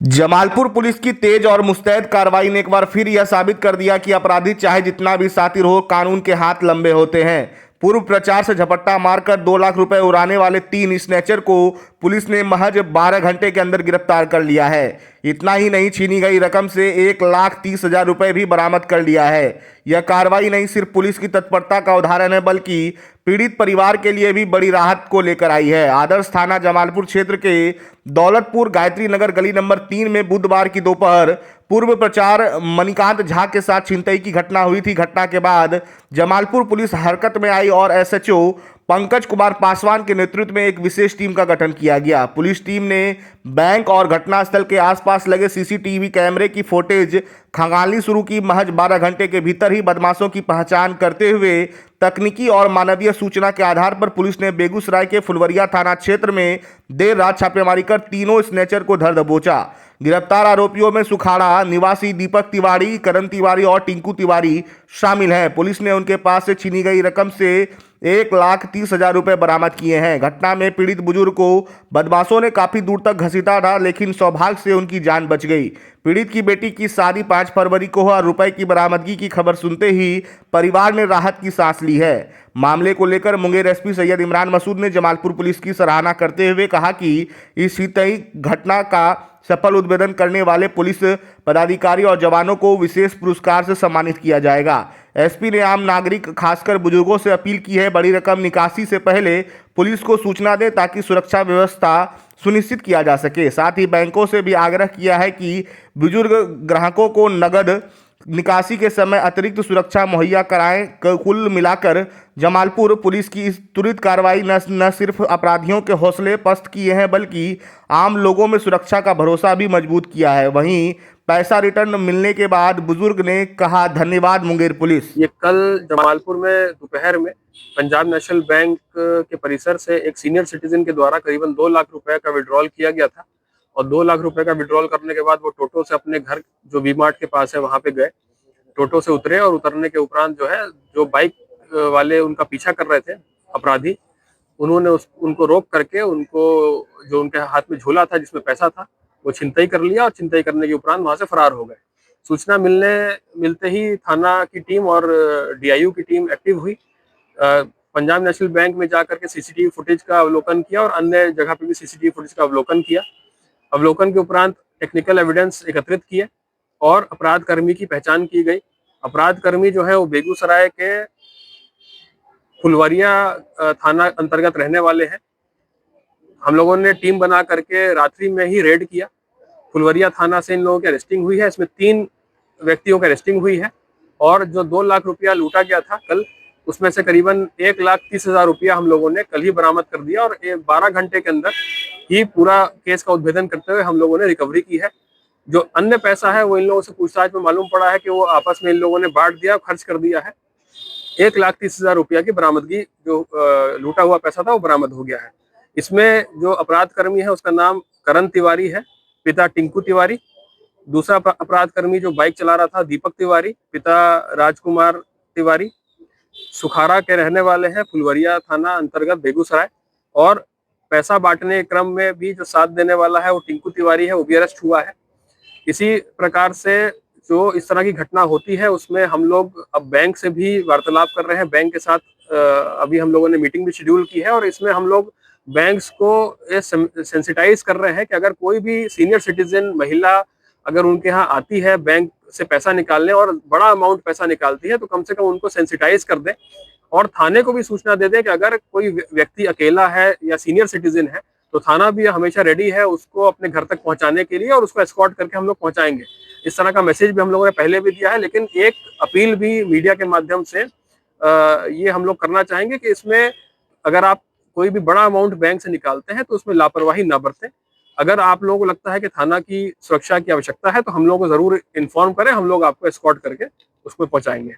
Jamalpur police की तेज और मुस्तैद कार्रवाई ने एक बार फिर यह साबित कर दिया कि अपराधी चाहे जितना भी शातिर हो, कानून के हाथ लंबे होते हैं। पूर्व प्रचार से झपट्टा मारकर 2 लाख रुपए उड़ाने वाले 3 स्नैचर को पुलिस ने महज 12 घंटे के अंदर गिरफ्तार कर लिया है। इतना ही नहीं, छीनी गई रकम से 1,30,000 रुपए भी बरामद कर लिया है। यह कार्रवाई नहीं सिर्फ पुलिस की तत्परता का उदाहरण है, बल्कि पीड़ित परिवार के लिए भी बड़ी राहत को लेकर आई है। आदर्श थाना जमालपुर क्षेत्र के दौलतपुर गायत्री नगर गली नंबर 3 में बुधवार की दोपहर पूर्व प्रचार मणिकांत झा के साथ छिनतई की घटना हुई थी। घटना के बाद जमालपुर पुलिस हरकत में आई और एसएचओ पंकज कुमार पासवान के नेतृत्व में एक विशेष टीम का गठन किया गया। पुलिस टीम ने बैंक और घटनास्थल के आसपास लगे सीसीटीवी कैमरे की फुटेज खंगालनी शुरू की। महज 12 घंटे के भीतर ही बदमाशों की पहचान करते हुए तकनीकी और मानवीय सूचना के आधार पर पुलिस ने बेगूसराय के फुलवरिया थाना क्षेत्र में देर रात छापेमारी कर तीनों स्नैचर को धर दबोचा। गिरफ्तार आरोपियों में सुखाड़ा निवासी दीपक तिवारी, करण तिवारी और टिंकू तिवारी शामिल हैं। पुलिस ने उनके पास से छीनी गई रकम से 1,30,000 रुपए बरामद किए हैं। घटना में पीड़ित बुजुर्ग को बदमाशों ने काफी दूर तक घसीटा था, लेकिन सौभाग्य से उनकी जान बच गई। पीड़ित की बेटी की शादी 5 फरवरी को और रुपए की बरामदगी की खबर सुनते ही परिवार ने राहत की सांस ली है। मामले को लेकर मुंगेर एसपी सैयद इमरान मसूद ने जमालपुर पुलिस की सराहना करते हुए कहा कि इस हितई घटना का सफल उद्भेदन करने वाले पुलिस पदाधिकारी और जवानों को विशेष पुरस्कार से सम्मानित किया जाएगा। एसपी ने आम नागरिक खासकर बुजुर्गों से अपील की है, बड़ी रकम निकासी से पहले पुलिस को सूचना दें ताकि सुरक्षा व्यवस्था सुनिश्चित किया जा सके। साथ ही बैंकों से भी आग्रह किया है कि बुजुर्ग ग्राहकों को नगद निकासी के समय अतिरिक्त सुरक्षा मुहैया कराएं। कुल मिलाकर जमालपुर पुलिस की इस त्वरित कार्रवाई न सिर्फ अपराधियों के हौसले पस्त किए हैं, बल्कि आम लोगों में सुरक्षा का भरोसा भी मजबूत किया है। वहीं पैसा रिटर्न मिलने के बाद बुजुर्ग ने कहा, धन्यवाद मुंगेर पुलिस। ये कल जमालपुर में दोपहर में पंजाब नेशनल बैंक के परिसर से एक सीनियर सिटीजन के द्वारा करीबन 2 लाख रुपए का विड्रॉल किया गया था और 2 लाख रुपए का विड्रॉल करने के बाद वो टोटो से अपने घर जो वी मार्ट के पास है वहां पे गए। टोटो से उतरे और उतरने के उपरांत जो है जो बाइक वाले उनका पीछा कर रहे थे अपराधी, उन्होंने उनको रोक करके उनको जो उनके हाथ में झोला था जिसमें पैसा था वो छिनतई कर लिया और छिनतई करने के उपरांत वहां से फरार हो गए। सूचना मिलते ही थाना की टीम और डीआईयू की टीम एक्टिव हुई। पंजाब नेशनल बैंक में जाकर के सीसीटीवी फुटेज का अवलोकन किया और अन्य जगह पे भी सीसीटीवी फुटेज का अवलोकन किया। अवलोकन के उपरांत टेक्निकल एविडेंस एकत्रित किए और अपराध कर्मी की पहचान की गई। अपराध कर्मी जो है वो बेगूसराय के फुलवरिया थाना अंतर्गत रहने वाले हैं। हम लोगों ने टीम बना करके रात्रि में ही रेड किया। फुलवरिया थाना से इन लोगों की अरेस्टिंग हुई है। इसमें 3 व्यक्तियों की अरेस्टिंग हुई है और जो 2 लाख रुपया लूटा गया था कल, उसमें से करीबन 1,30,000 रुपया हम लोगों ने कल ही बरामद कर दिया और 12 घंटे के अंदर ही पूरा केस का उद्भेदन करते हुए हम लोगों ने रिकवरी की है। जो अन्य पैसा है वो इन लोगों से पूछताछ में मालूम पड़ा है कि वो आपस में इन लोगों ने बांट दिया, खर्च कर दिया है। 1,30,000 रुपया की बरामदगी, जो लूटा हुआ पैसा था वो बरामद हो गया है। इसमें जो अपराध कर्मी है उसका नाम करण तिवारी है, पिता टिंकू तिवारी। दूसरा अपराध कर्मी जो बाइक चला रहा था दीपक तिवारी, पिता राजकुमार तिवारी, सुखाड़ा के रहने वाले हैं, फुलवरिया थाना अंतर्गत बेगूसराय। और पैसा बांटने क्रम में भी जो साथ देने वाला है वो टिंकू तिवारी है, वो भी अरेस्ट हुआ है। इसी प्रकार से जो इस तरह की घटना होती है उसमें हम लोग अब बैंक से भी वार्तालाप कर रहे हैं। बैंक के साथ अभी हम लोगों ने मीटिंग भी शेड्यूल की है और इसमें हम लोग बैंक्स को सेंसिटाइज कर रहे हैं कि अगर कोई भी सीनियर सिटीजन महिला अगर उनके यहाँ आती है बैंक से पैसा निकालने और बड़ा अमाउंट पैसा निकालती है तो कम से कम उनको सेंसिटाइज कर दें और थाने को भी सूचना दे दें कि अगर कोई व्यक्ति अकेला है या सीनियर सिटीजन है तो थाना भी हमेशा रेडी है उसको अपने घर तक पहुंचाने के लिए और उसको एस्कॉर्ट करके हम लोग पहुंचाएंगे। इस तरह का मैसेज भी हम लोगों ने पहले भी दिया है, लेकिन एक अपील भी मीडिया के माध्यम से ये हम लोग करना चाहेंगे कि इसमें अगर आप कोई भी बड़ा अमाउंट बैंक से निकालते हैं तो उसमें लापरवाही ना बरतें। अगर आप लोगों को लगता है कि थाना की सुरक्षा की आवश्यकता है तो हम लोगों को जरूर इन्फॉर्म करें, हम लोग आपको एस्कॉर्ट करके उसको पहुंचाएंगे।